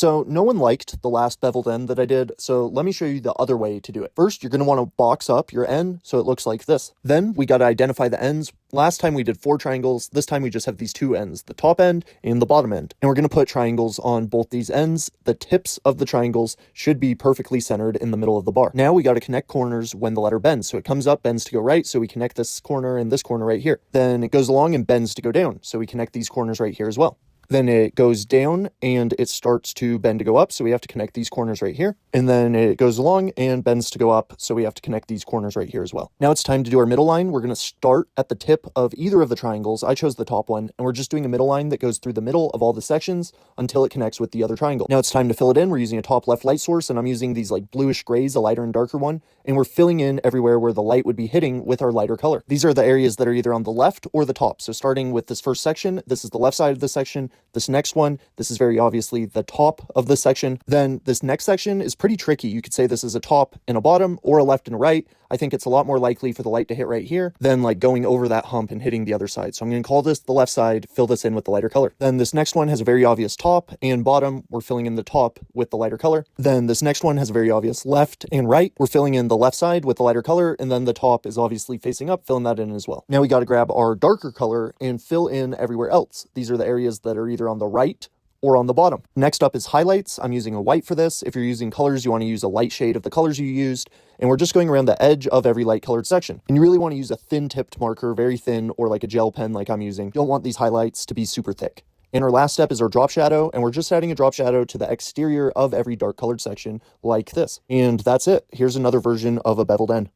So no one liked the last beveled end that I did, so let me show you the other way to do it. First, you're going to want to box up your end so it looks like this. Then we got to identify the ends. Last time we did 4 triangles. This time we just have these 2 ends, the top end and the bottom end. And we're going to put triangles on both these ends. The tips of the triangles should be perfectly centered in the middle of the bar. Now we got to connect corners when the letter bends. So it comes up, bends to go right, so we connect this corner and this corner right here. Then it goes along and bends to go down, so we connect these corners right here as well. Then it goes down and it starts to bend to go up, so we have to connect these corners right here. And then it goes along and bends to go up, so we have to connect these corners right here as well. Now it's time to do our middle line. We're going to start at the tip of either of the triangles. I chose the top one, and we're just doing a middle line that goes through the middle of all the sections until it connects with the other triangle. Now it's time to fill it in. We're using a top left light source, and I'm using these like bluish grays, a lighter and darker one, and we're filling in everywhere where the light would be hitting with our lighter color. These are the areas that are either on the left or the top. So starting with this first section, this is the left side of the section. This next one, this is very obviously the top of the section. Then this next section is pretty tricky. You could say this is a top and a bottom or a left and a right. I think it's a lot more likely for the light to hit right here than like going over that hump and hitting the other side. So I'm going to call this the left side, fill this in with the lighter color. Then this next one has a very obvious top and bottom. We're filling in the top with the lighter color. Then this next one has a very obvious left and right. We're filling in the left side with the lighter color. And then the top is obviously facing up, filling that in as well. Now we got to grab our darker color and fill in everywhere else. These are the areas that are either on the right or on the bottom. Next up is highlights. I'm using a white for this. If you're using colors, you want to use a light shade of the colors you used. And we're just going around the edge of every light colored section. And you really want to use a thin tipped marker, very thin, or like a gel pen like I'm using. You don't want these highlights to be super thick. And our last step is our drop shadow, and we're just adding a drop shadow to the exterior of every dark colored section like this. And that's it. Here's another version of a beveled end.